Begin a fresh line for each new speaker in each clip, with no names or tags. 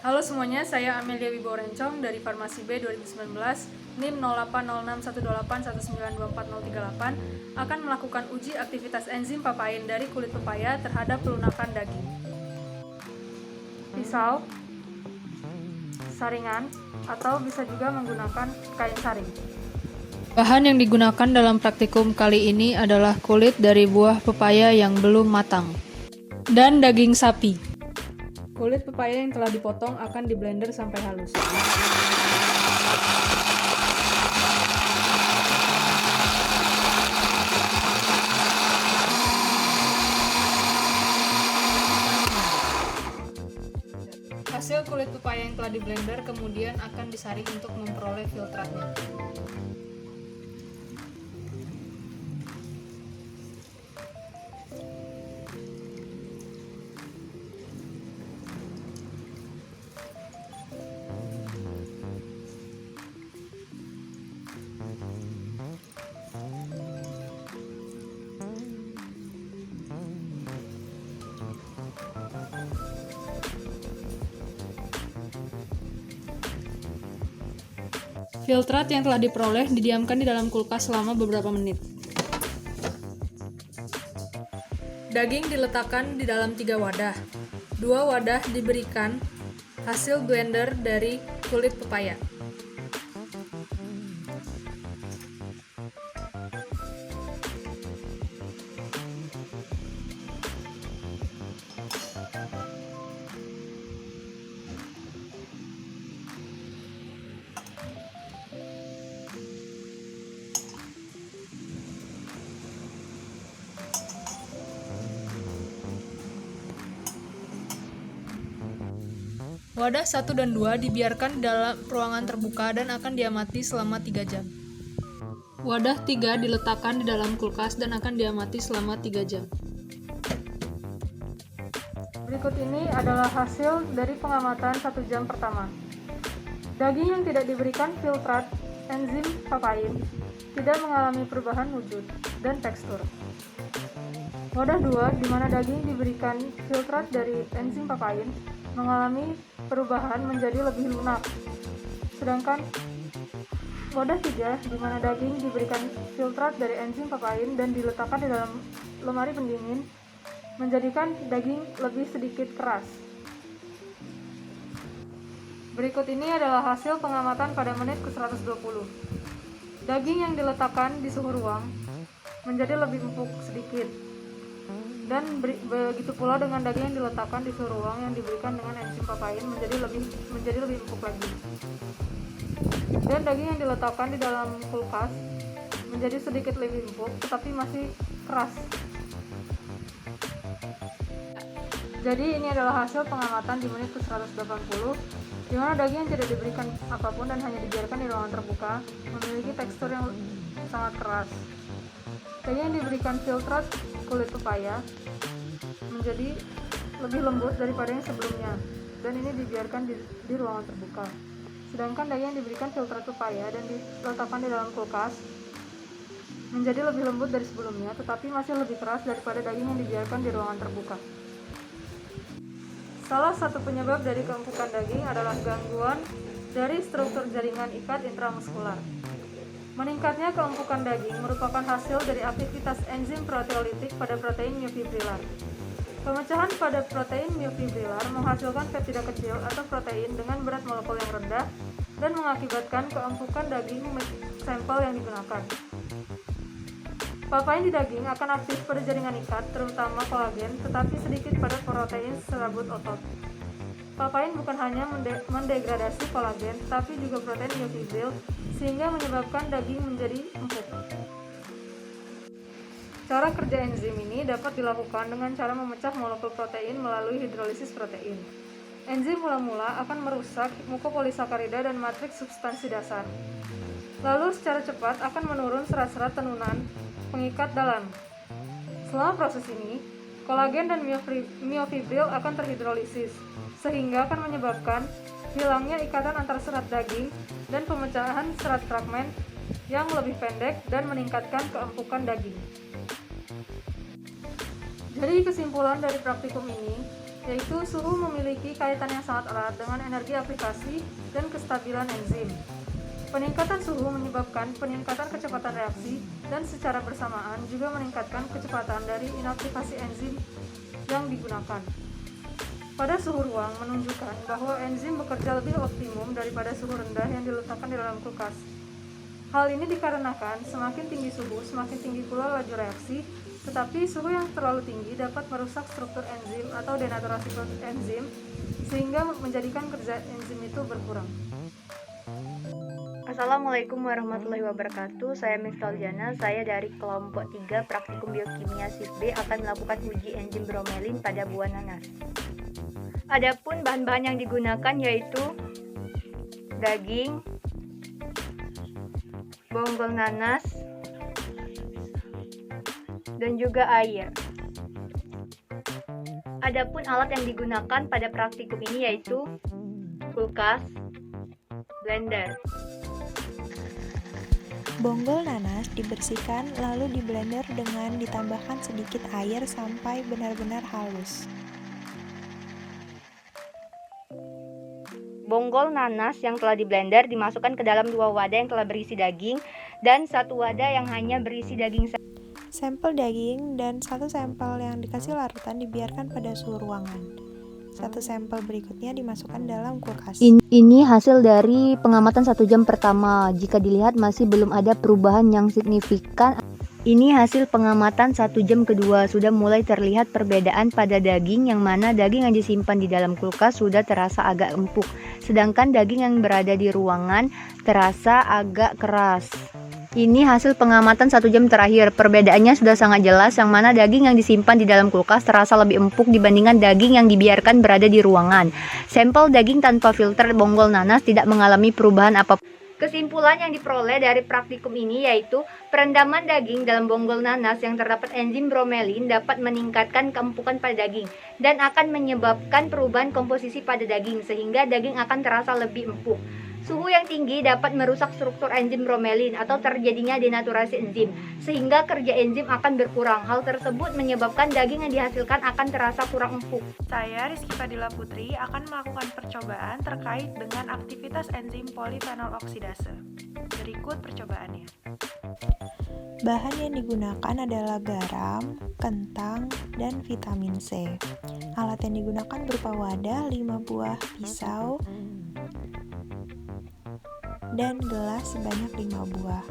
Halo semuanya, saya Amelia Wibowo Rencong dari Farmasi B 2019, NIM 08061281924038 akan melakukan uji aktivitas enzim papain dari kulit pepaya terhadap pelunakan daging. Pisau, saringan, atau bisa juga menggunakan kain saring. Bahan yang digunakan dalam praktikum kali ini adalah kulit dari buah pepaya yang belum matang dan daging sapi. Kulit pepaya yang telah dipotong akan diblender sampai halus. Hasil kulit pepaya yang telah diblender kemudian akan disaring untuk memperoleh filtratnya. Filtrat yang telah diperoleh didiamkan di dalam kulkas selama beberapa menit. Daging diletakkan di dalam 3 wadah. 2 wadah diberikan hasil blender dari kulit pepaya. Wadah 1 dan 2 dibiarkan dalam ruangan terbuka dan akan diamati selama 3 jam. Wadah 3 diletakkan di dalam kulkas dan akan diamati selama 3 jam. Berikut ini adalah hasil dari pengamatan 1 jam pertama. Daging yang tidak diberikan filtrat enzim papain tidak mengalami perubahan wujud dan tekstur. Wadah 2, di mana daging diberikan filtrat dari enzim papain, mengalami perubahan menjadi lebih lunak. Sedangkan wadah 3, di mana daging diberikan filtrat dari enzim papain dan diletakkan di dalam lemari pendingin, menjadikan daging lebih sedikit keras. Berikut ini adalah hasil pengamatan pada menit ke-120. Daging yang diletakkan di suhu ruang menjadi lebih empuk sedikit. Dan begitu pula dengan daging yang diletakkan di suhu ruang yang diberikan dengan enzim papain menjadi lebih empuk lagi. Dan daging yang diletakkan di dalam kulkas menjadi sedikit lebih empuk tetapi masih keras. Jadi ini adalah hasil pengamatan di menit ke-180, di mana daging yang tidak diberikan apapun dan hanya dibiarkan di ruangan terbuka memiliki tekstur yang sangat keras. Daging yang diberikan filtrat kulit pepaya menjadi lebih lembut daripada yang sebelumnya, dan ini dibiarkan di ruangan terbuka. Sedangkan daging yang diberikan filtrat pepaya dan diletakkan di dalam kulkas menjadi lebih lembut dari sebelumnya, tetapi masih lebih keras daripada daging yang dibiarkan di ruangan terbuka. Salah satu penyebab dari keempukan daging adalah gangguan dari struktur jaringan ikat intramuskular. Meningkatnya keempukan daging merupakan hasil dari aktivitas enzim proteolitik pada protein myofibrilar. Pemecahan pada protein myofibrilar menghasilkan peptida kecil atau protein dengan berat molekul yang rendah dan mengakibatkan keempukan daging sampel yang digunakan. Papain di daging akan aktif pada jaringan ikat, terutama kolagen, tetapi sedikit pada protein serabut otot. Papain bukan hanya mendegradasi kolagen, tetapi juga protein myofibril, sehingga menyebabkan daging menjadi empuk. Cara kerja enzim ini dapat dilakukan dengan cara memecah molekul protein melalui hidrolisis protein. Enzim mula-mula akan merusak mukopolisakarida dan matriks substansi dasar. Lalu secara cepat akan menurun serat-serat tenunan pengikat dalam. Selama proses ini, kolagen dan myofibril akan terhidrolisis, sehingga akan menyebabkan hilangnya ikatan antar serat daging dan pemecahan serat fragmen yang lebih pendek dan meningkatkan keempukan daging. Jadi kesimpulan dari praktikum ini, yaitu suhu memiliki kaitan yang sangat erat dengan energi aplikasi dan kestabilan enzim. Peningkatan suhu menyebabkan peningkatan kecepatan reaksi dan secara bersamaan juga meningkatkan kecepatan dari inaktivasi enzim yang digunakan. Pada suhu ruang menunjukkan bahwa enzim bekerja lebih optimum daripada suhu rendah yang diletakkan di dalam kulkas. Hal ini dikarenakan semakin tinggi suhu, semakin tinggi pula laju reaksi, tetapi suhu yang terlalu tinggi dapat merusak struktur enzim atau denaturasi enzim sehingga menjadikan kerja enzim itu berkurang.
Assalamualaikum warahmatullahi wabarakatuh. Saya Miftaliana, saya dari kelompok 3 Praktikum Biokimia Sip B akan melakukan uji enzim bromelin pada buah nanas. Adapun bahan-bahan yang digunakan yaitu daging, bonggol nanas, dan juga air. Adapun alat yang digunakan pada praktikum ini yaitu kulkas, blender.
Bonggol nanas dibersihkan lalu diblender dengan ditambahkan sedikit air sampai benar-benar halus.
Bonggol nanas yang telah diblender dimasukkan ke dalam 2 wadah yang telah berisi daging dan 1 wadah yang hanya berisi daging.
Sampel daging dan 1 sampel yang dikasih larutan dibiarkan pada suhu ruangan. 1 sampel berikutnya dimasukkan dalam kulkas.
Ini hasil dari pengamatan 1 jam pertama. Jika dilihat masih belum ada perubahan yang signifikan. Ini hasil pengamatan 1 jam kedua. Sudah mulai terlihat perbedaan pada daging, yang mana daging yang disimpan di dalam kulkas sudah terasa agak empuk, sedangkan daging yang berada di ruangan terasa agak keras. Ini hasil pengamatan 1 jam terakhir. Perbedaannya sudah sangat jelas, yang mana daging yang disimpan di dalam kulkas terasa lebih empuk dibandingkan daging yang dibiarkan berada di ruangan. Sampel daging tanpa filter bonggol nanas tidak mengalami perubahan apapun. Kesimpulan yang diperoleh dari praktikum ini yaitu perendaman daging dalam bonggol nanas yang terdapat enzim bromelin dapat meningkatkan keempukan pada daging dan akan menyebabkan perubahan komposisi pada daging sehingga daging akan terasa lebih empuk. Suhu yang tinggi dapat merusak struktur enzim bromelin atau terjadinya denaturasi enzim, sehingga kerja enzim akan berkurang. Hal tersebut menyebabkan daging yang dihasilkan akan terasa kurang empuk.
Saya, Rizky Fadila Putri, akan melakukan percobaan terkait dengan aktivitas enzim polifenol oksidase. Berikut percobaannya.
Bahan yang digunakan adalah garam, kentang, dan vitamin C. Alat yang digunakan berupa wadah, 5 buah pisau, dan gelas sebanyak 5 buah.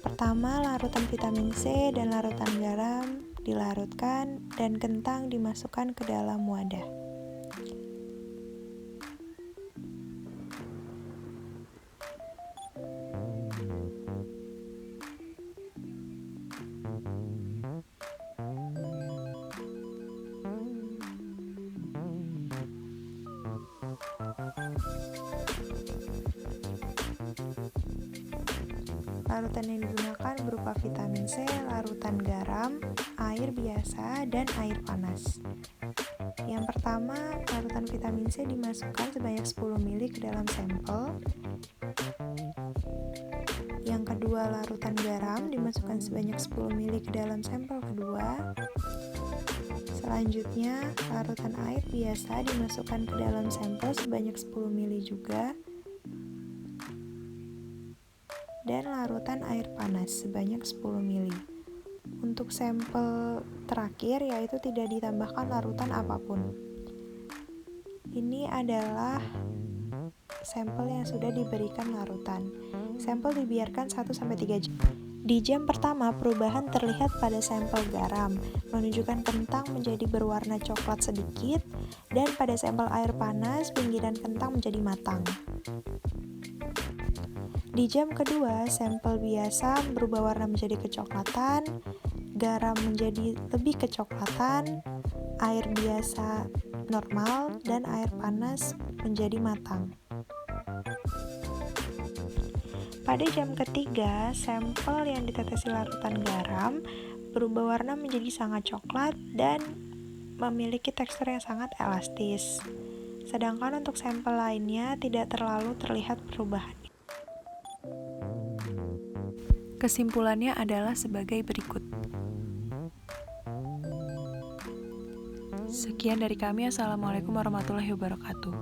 Pertama, larutan vitamin C dan larutan garam dilarutkan dan kentang dimasukkan ke dalam wadah. Larutan yang digunakan berupa vitamin C, larutan garam, air biasa, dan air panas. Yang pertama, larutan vitamin C dimasukkan sebanyak 10 ml ke dalam sampel. Yang kedua, larutan garam dimasukkan sebanyak 10 ml ke dalam sampel kedua. Selanjutnya, larutan air biasa dimasukkan ke dalam sampel sebanyak 10 ml juga. Dan larutan air panas sebanyak 10 ml. Untuk sampel terakhir yaitu tidak ditambahkan larutan apapun. Ini adalah sampel yang sudah diberikan larutan. Sampel dibiarkan 1-3 jam. Di jam pertama, perubahan terlihat pada sampel garam, menunjukkan kentang menjadi berwarna coklat sedikit, dan pada sampel air panas, pinggiran kentang menjadi matang. Di jam kedua, sampel biasa berubah warna menjadi kecoklatan, garam menjadi lebih kecoklatan, air biasa normal, dan air panas menjadi matang. Pada jam ketiga, sampel yang ditetesi larutan garam berubah warna menjadi sangat coklat dan memiliki tekstur yang sangat elastis. Sedangkan untuk sampel lainnya tidak terlalu terlihat perubahan. Kesimpulannya adalah sebagai berikut.
Sekian dari kami. Assalamualaikum warahmatullahi wabarakatuh.